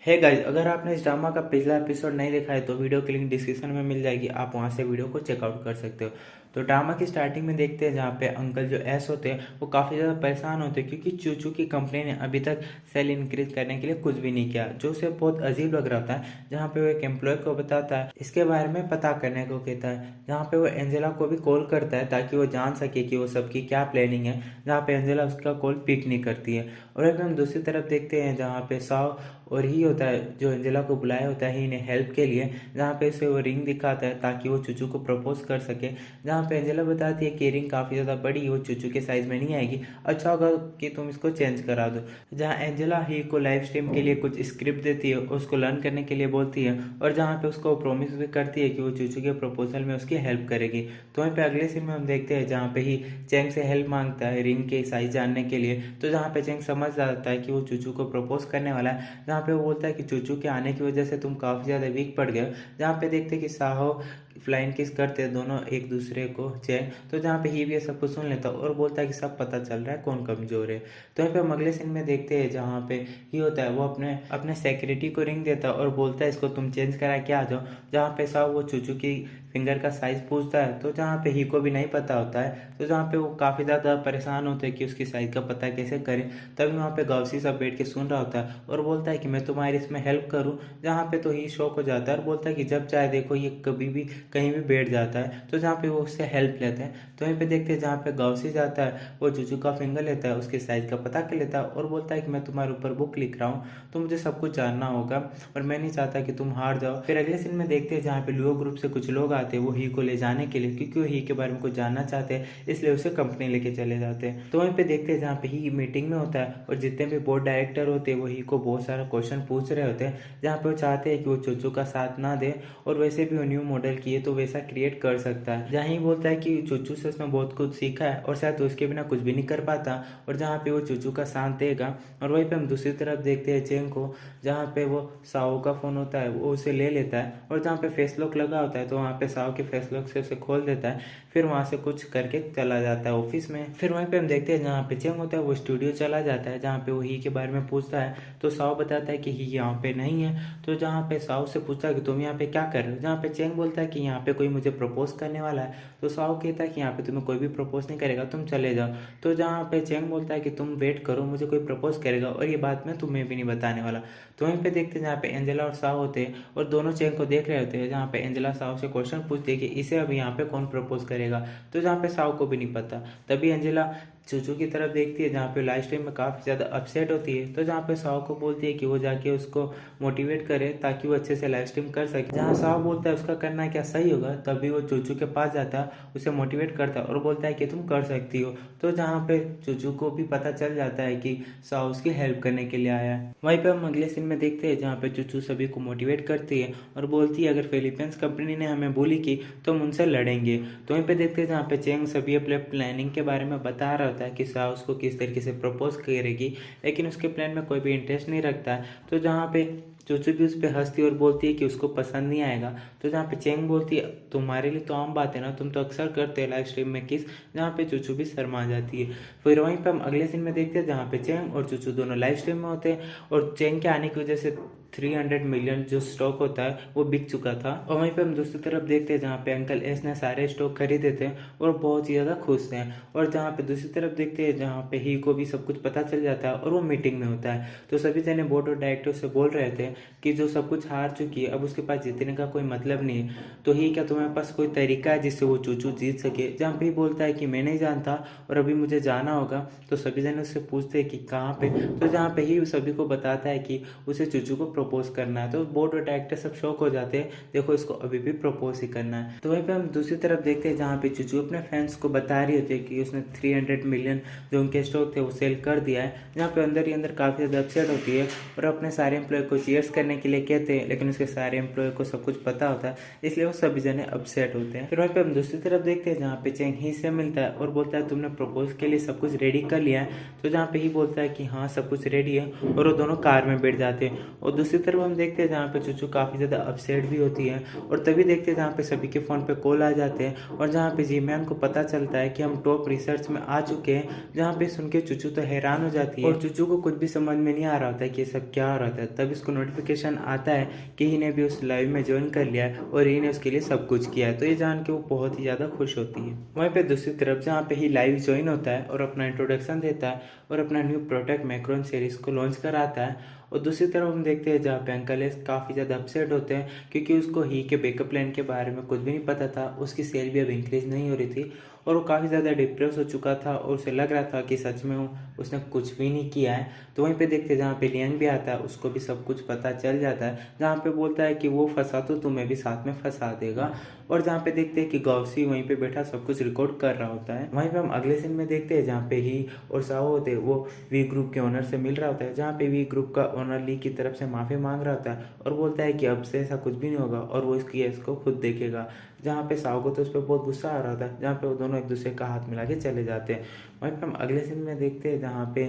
है गाइस, अगर आपने इस ड्रामा का पिछला एपिसोड नहीं देखा है तो वीडियो की लिंक डिस्क्रिप्शन में मिल जाएगी, आप वहां से वीडियो को चेकआउट कर सकते हो। तो ड्रामा की स्टार्टिंग में देखते हैं जहाँ पे अंकल जो एस होते हैं वो काफ़ी ज़्यादा परेशान होते हैं क्योंकि चूचू की कंपनी ने अभी तक सेल इंक्रीज करने के लिए कुछ भी नहीं किया, जो उसे बहुत अजीब लग रहा था। जहाँ पे वो एक एम्प्लॉय को बताता है, इसके बारे में पता करने को कहता है, जहाँ पे वो एंजेला को भी कॉल करता है ताकि वो जान सके कि वो सबकी क्या प्लानिंग है। जहाँ पे एंजेला उसका कॉल पिक नहीं करती है। और अगर हम दूसरी तरफ देखते हैं जहाँ पे साव और ही होता है जो एंजेला को बुलाया होता है ही ने हेल्प के लिए, जहाँ पे उसे वो रिंग दिखाता है ताकि वो चूचू को प्रपोज कर सके। जहाँ पे एंजेला बताती है कि रिंग काफ़ी ज़्यादा बड़ी, वो चूचू के साइज में नहीं आएगी, अच्छा होगा कि तुम इसको चेंज करा दो। जहाँ एंजेला ही को लाइव स्ट्रीम के लिए कुछ स्क्रिप्ट देती है, उसको लर्न करने के लिए बोलती है, और जहाँ पे उसको प्रॉमिस भी करती है कि वो चूचू के प्रपोजल में उसकी हेल्प करेगी। तो वहीं पे अगले सीन में हम देखते हैं जहाँ पे ही चेंग से हेल्प मांगता है रिंग के साइज जानने के लिए। तो जहाँ पे चेंग समझ जाता है कि वो चूचू को प्रपोज करने वाला है, जहाँ पे वो बोलता है कि चूचू के आने की वजह से तुम काफ़ी ज़्यादा वीक पड़ गए। जहाँ पे देखते हैं कि साहो फ्लाइंग किस करते हैं दोनों एक दूसरे को चेंग। तो जहाँ पे ही भी ये सब कुछ सुन लेता है और बोलता है कि सब पता चल रहा है कौन कमजोर है। तो यहाँ पे हम अगले सीन में देखते हैं जहाँ पे ही होता है वो अपने अपने सेक्रेटरी को रिंग देता है और बोलता है इसको तुम चेंज करा के आ जाओ। जहाँ पे साहब वो चूचू की फिंगर का साइज पूछता है, तो जहाँ पे ही को भी नहीं पता होता है। तो जहाँ पे वो काफ़ी ज़्यादा परेशान होते हैं कि उसकी साइज का पता कैसे करें। तभी वहाँ पे गाउसी सब बैठ के सुन रहा होता है और बोलता है कि मैं तुम्हारी इसमें हेल्प करूँ। जहाँ पे तो ही शौक हो जाता है और बोलता है कि जब चाहे देखो ये कभी भी कहीं भी बैठ जाता है। तो जहाँ पे वो उससे हेल्प लेते हैं, तो वहीं पे देखते हैं जहाँ पे गाउसी जाता है वो चूचू का फिंगर लेता है, उसके साइज का पता कर लेता है और बोलता है कि मैं तुम्हारे ऊपर बुक लिख रहा हूँ, तो मुझे सब कुछ जानना होगा और मैं नहीं चाहता कि तुम हार जाओ। फिर अगले सीन में देखते हैं जहाँ पे लुओ ग्रुप से कुछ लोग आते हैं वो ही को ले जाने के लिए, क्योंकि वो ही के बारे में कुछ जानना चाहते हैं, इसलिए उसे कंपनी लेके चले जाते हैं। तो वहीं पे देखते हैं जहाँ पे ही मीटिंग में होता है और जितने भी बोर्ड डायरेक्टर होते हैं वो ही को बहुत सारा क्वेश्चन पूछ रहे होते हैं, जहाँ पे वो चाहते हैं कि वो चूचू का साथ ना दे और वैसे भी वो न्यू मॉडल की है तो वैसा क्रिएट कर सकता है। जहाँ ही बोलता है कि चूचू से उसने बहुत कुछ सीखा है और शायद उसके बिना कुछ भी नहीं कर पाता, और जहाँ पे वो चूचू का साथ देगा। और वहीं पे हम दूसरी तरफ देखते हैं चेंग को, जहाँ पे वो साओ का फोन होता है वो उसे ले लेता है और जहाँ पे फेस लॉक लगा होता है तो वहाँ पे साओ के फेस लॉक से उसे खोल देता है। फिर वहाँ से कुछ करके चला जाता है ऑफिस में। फिर वहीं पे हम देखते हैं जहाँ पे चेंग होता है वो स्टूडियो चला जाता है, जहाँ पे वो ही के बारे में पूछता है तो साओ बताता है कि ही यहाँ पे नहीं है। तो जहाँ पे साओ से पूछता है कि तुम यहाँ पे क्या कर रहे हो, जहाँ पे चेंग बोलता है कि यहाँ पे कोई मुझे प्रपोज करने वाला है। तो साओ कहता है कि यहाँ पे तुम्हें कोई भी प्रपोज नहीं करेगा, तुम चले जाओ। तो जहाँ पे चेंग बोलता है कि तुम वेट करो, मुझे कोई प्रपोज करेगा और ये बात मैं तुम्हें भी नहीं बताने वाला। तो वहीं पे देखते हैं जहाँ पे एंजेला और साओ होते हैं और दोनों चेंग को देख रहे होते हैं, जहाँ पे एंजेला साओ से क्वेश्चन पूछती है कि इसे अभी यहाँ पे कौन प्रपोज करेगा। तो जहाँ पे साओ को भी नहीं पता। तभी एंजेला चूचू की तरफ देखती है जहाँ पे लाइव स्ट्रीम में काफ़ी ज़्यादा अपसेट होती है। तो जहाँ पे साओ को बोलती है कि वो जाके उसको मोटिवेट करे ताकि वो अच्छे से लाइव स्ट्रीम कर सके। जहाँ साओ बोलता है उसका करना क्या सही होगा, तभी वो चूचू के पास जाता है, उसे मोटिवेट करता है और बोलता है कि तुम कर सकती हो। तो जहाँ पे चूचू को भी पता चल जाता है कि साओ उसकी हेल्प करने के लिए आया है। वहीं पे हम अगले सीन में देखते हैं जहाँ पे चूचू सभी को मोटिवेट करती है और बोलती है अगर फिलीपींस कंपनी ने हमें बोली की तो हम उनसे लड़ेंगे। तो वहीं पे देखते हैं जहाँ पे चेंग सभी अपने प्लानिंग के बारे में बता रहा होता है कि साओ उसको किस तरीके से प्रपोज करेगी, लेकिन उसके प्लान में कोई भी इंटरेस्ट नहीं रखता है। तो जहाँ पे चूचू भी उस पर हंसती और बोलती है कि उसको पसंद नहीं आएगा। तो जहाँ पे चेंग बोलती है तुम्हारे लिए तो आम बात है ना, तुम तो अक्सर करते हो लाइव स्ट्रीम में किस, जहाँ पे चूचू भी शर्मा जाती है। फिर वहीं पे हम अगले सीन में देखते हैं जहाँ पे चेंग और चूचू दोनों लाइव स्ट्रीम में होते हैं और चेंग के आने की वजह से 300 मिलियन जो स्टॉक होता है वो बिक चुका था। और वहीं पे हम दूसरी तरफ देखते हैं जहाँ पे अंकल एस ने सारे स्टॉक खरीदे थे और बहुत ही ज़्यादा खुश थे। और जहाँ पे दूसरी तरफ देखते हैं जहाँ पे ही को भी सब कुछ पता चल जाता है और वो मीटिंग में होता है। तो सभी जने बोर्ड और डायरेक्टर से बोल रहे थे कि जो सब कुछ हार चुकी है अब उसके पास जीतने का कोई मतलब नहीं है, तो ही क्या तुम्हारे पास कोई तरीका है जिससे वो चूचू जीत सके। जहाँ पे ही बोलता है कि मैं नहीं जानता और अभी मुझे जाना होगा। तो सभी जने उससे पूछते हैं कि कहाँ पे। तो जहाँ पे ही सभी को बताता है कि उसे चूचू को प्रपोज करना है। तो बोर्ड और डायरेक्टर सब शौक हो जाते हैं, देखो इसको अभी भी प्रपोज ही करना है। तो वहीं पे हम दूसरी तरफ देखते हैं जहाँ पे चूचू अपने फैंस को बता रही होती है कि उसने 300 मिलियन जो उनके स्टॉक थे वो सेल कर दिया है। जहाँ पे अंदर ही अंदर काफ़ी ज़्यादा अपसेट होती है और अपने सारे एम्प्लॉय को चीयर्स करने के लिए कहते हैं, लेकिन उसके सारे एम्प्लॉय को सब कुछ पता होता है, इसलिए वो सभी जने अपसेट होते हैं। फिर वहीं पे हम दूसरी तरफ देखते हैं जहाँ पे चेंग ही से मिलता है और बोलता है तुमने प्रपोज के लिए सब कुछ रेडी कर लिया है। तो जहाँ पे ही बोलता है कि हाँ सब कुछ रेडी है और वो दोनों कार में बैठ जाते हैं। और दूसरी तरफ हम देखते हैं जहाँ पे चूचू काफ़ी ज़्यादा अपसेट भी होती है और तभी देखते हैं जहाँ पे सभी के फ़ोन पे कॉल आ जाते हैं और जहाँ पे जी-मैन को पता चलता है कि हम टॉप रिसर्च में आ चुके हैं। जहाँ पे सुन के चूचू तो हैरान हो जाती है और चूचू को कुछ भी समझ में नहीं आ रहा होता है कि ये सब क्या हो रहा था। तब इसको नोटिफिकेशन आता है कि ही ने भी उस लाइव में ज्वाइन कर लिया है और ही ने उसके लिए सब कुछ किया है। तो ये जान के वो बहुत ही ज़्यादा खुश होती है। वहीं पे दूसरी तरफ जहाँ पे ही लाइव ज्वाइन होता है और अपना इंट्रोडक्शन देता है और अपना न्यू प्रोडक्ट मैक्रोन सीरीज़ को लॉन्च कराता है। और दूसरी तरफ हम देखते हैं जहाँ पे अंकल एस काफ़ी ज़्यादा अपसेट होते हैं क्योंकि उसको ही के बैकअप प्लान के बारे में कुछ भी नहीं पता था। उसकी सेल भी अब इंक्रीज नहीं हो रही थी और वो काफ़ी ज़्यादा डिप्रेस हो चुका था और उसे लग रहा था कि सच में उसने कुछ भी नहीं किया है। तो वहीं पे देखते हैं जहाँ पे लियांग भी आता है, उसको भी सब कुछ पता चल जाता है। जहाँ पे बोलता है कि वो फंसा तो तुम्हें भी साथ में फंसा देगा। और जहाँ पे देखते हैं कि गौसी वहीं पे बैठा सब कुछ रिकॉर्ड कर रहा होता है। वहीं पे हम अगले सीन में देखते हैं जहाँ पे ही और साहो होते हैं वो वी ग्रुप के ओनर से मिल रहा होता है। जहाँ पे वी ग्रुप का ओनर ली की तरफ से माफ़ी मांग रहा होता है और बोलता है कि अब से ऐसा कुछ भी नहीं होगा और वो इस केस को खुद देखेगा। जहाँ पे साहो को तो उस पर बहुत गुस्सा आ रहा था, जहाँ पे वो दोनों एक दूसरे का हाथ मिला के चले जाते हैं। वहीं पे हम अगले सीन में देखते हैं जहाँ पे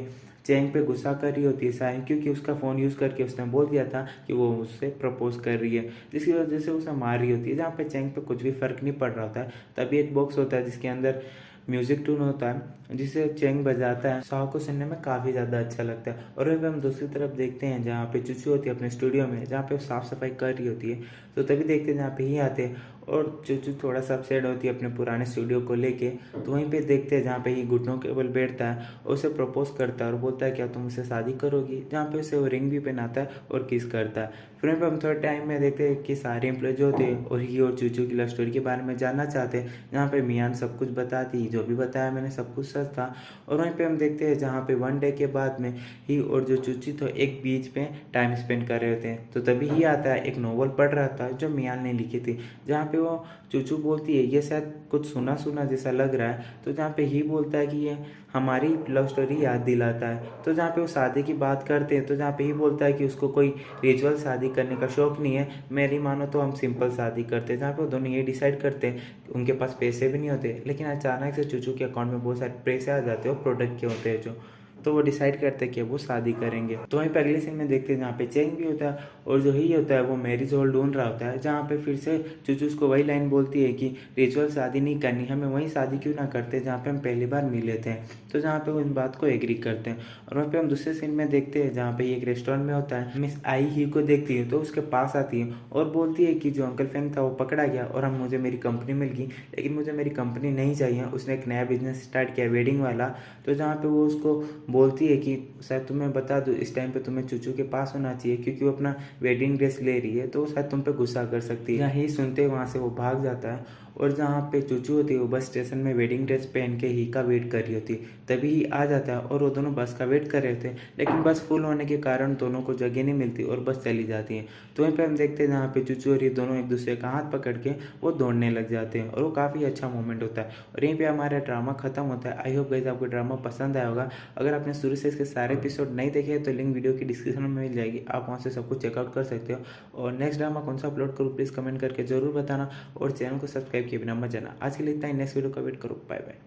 चेंग पे गुस्सा कर रही होती है साइन, क्योंकि उसका फ़ोन यूज़ करके उसने बोल दिया था कि वो उससे प्रपोज कर रही है, जिसकी वजह से उसे मार रही होती है। जहाँ पे चेंग पे कुछ भी फ़र्क नहीं पड़ रहा होता है। तभी एक बॉक्स होता है जिसके अंदर म्यूजिक ट्यून होता है जिसे चेंग बजाता है। साहो को सुनने में काफ़ी ज़्यादा अच्छा लगता है। और वहीं पे हम दूसरी तरफ देखते हैं जहाँ पे चूचू होती है अपने स्टूडियो में, जहाँ पे वो साफ़ सफाई कर रही होती है। तो तभी देखते हैं जहाँ पे ही आते हैं और चूचू थोड़ा सा अपसेट होती है अपने पुराने स्टूडियो को लेके। तो वहीं पे देखते हैं जहाँ पे ही घुटनों के बल बैठता है और उसे प्रपोज करता है और बोलता है क्या तुम मुझसे शादी करोगी, जहाँ पे उसे वो रिंग भी पहनाता है और किस करता है। फिर वहीं पे हम थोड़े टाइम में देखते हैं कि सारे एम्प्लॉय जो होते हैं और ही और चूचू की लव स्टोरी के बारे में जानना चाहते हैं, जहाँ पे मियान सब कुछ बताती, जो भी बताया मैंने सब कुछ सच था। और वहीं पे हम देखते हैं जहाँ पे वन डे के बाद में ही और जो चूची तो एक बीच पे टाइम स्पेंड कर रहे होते हैं। तो तभी ही आता है, एक नोवेल पढ़ रहा था जो मियान ने लिखी थी, जहाँ पे वो चूचू बोलती है ये शायद कुछ सुना सुना जैसा लग रहा है। तो जहाँ पे ही बोलता है कि ये हमारी लव स्टोरी याद दिलाता है। तो जहाँ पे वो शादी की बात करते हैं तो जहाँ पे ही बोलता है कि उसको कोई रिचुअल शादी करने का शौक नहीं है, मेरी मानो तो हम सिंपल शादी करते हैं। जहाँ पे वो दोनों ये डिसाइड करते हैं, उनके पास पैसे भी नहीं होते, लेकिन अचानक से चूचू के अकाउंट में बहुत सारे पैसे आ जाते हैं और प्रोडक्ट के होते हैं जो, तो वो डिसाइड करते हैं कि वो शादी करेंगे। तो वहीं पे अगले सीन में देखते हैं जहाँ पे चेंग भी होता है और जो ही होता है वो मैरिज हॉल ढूंढ रहा होता है, जहाँ पे फिर से चूचू उसको वही लाइन बोलती है कि रिचुअल शादी नहीं करनी, हमें वही शादी क्यों ना करते जहाँ पे हम पहली बार मिले थे। तो जहाँ पे वो इन बात को एग्री करते हैं। और वहीं पे हम दूसरे सीन में देखते हैं जहाँ पे एक रेस्टोरेंट में होता है, मिस आई ही को देखती है तो उसके पास आती है और बोलती है कि जो अंकल फेंग था वो पकड़ा गया और हम मुझे मेरी कंपनी मिल गई, लेकिन मुझे मेरी कंपनी नहीं चाहिए। उसने एक नया बिजनेस स्टार्ट किया वेडिंग वाला। तो जहाँ पे वो उसको बोलती है कि शायद तुम्हें बता दूँ इस टाइम पे तुम्हें चूचू के पास होना चाहिए क्योंकि वो अपना वेडिंग ड्रेस ले रही है, तो शायद तुम पे गुस्सा कर सकती है। यही सुनते वहाँ से वो भाग जाता है और जहाँ पे चूचू होती है वो बस स्टेशन में वेडिंग ड्रेस पहन के ही का वेट कर रही होती है। तभी ही आ जाता है और वो दोनों बस का वेट कर रहे थे, लेकिन बस फुल होने के कारण दोनों को जगह नहीं मिलती और बस चली जाती है। तो वहीं पे हम देखते हैं जहाँ पे चूचू और ये दोनों एक दूसरे का हाथ पकड़ के वो दौड़ने लग जाते हैं और वो काफ़ी अच्छा मोमेंट होता है। और यहीं पे हमारा ड्रामा खत्म होता है। आई होप गाइस आपको ड्रामा पसंद आया होगा। अगर आपने शुरू से इसके सारे एपिसोड नहीं देखे तो लिंक वीडियो की डिस्क्रिप्शन में मिल जाएगी, आप वहाँ से सब कुछ चेकआउट कर सकते हो। और नेक्स्ट ड्रामा कौन सा अपलोड करूँ प्लीज़ कमेंट करके जरूर बताना और चैनल को सब्सक्राइब किए बिना मत जाना। आज के लिए इतना ही, नेक्स्ट वीडियो का वेट करो, बाय बाय।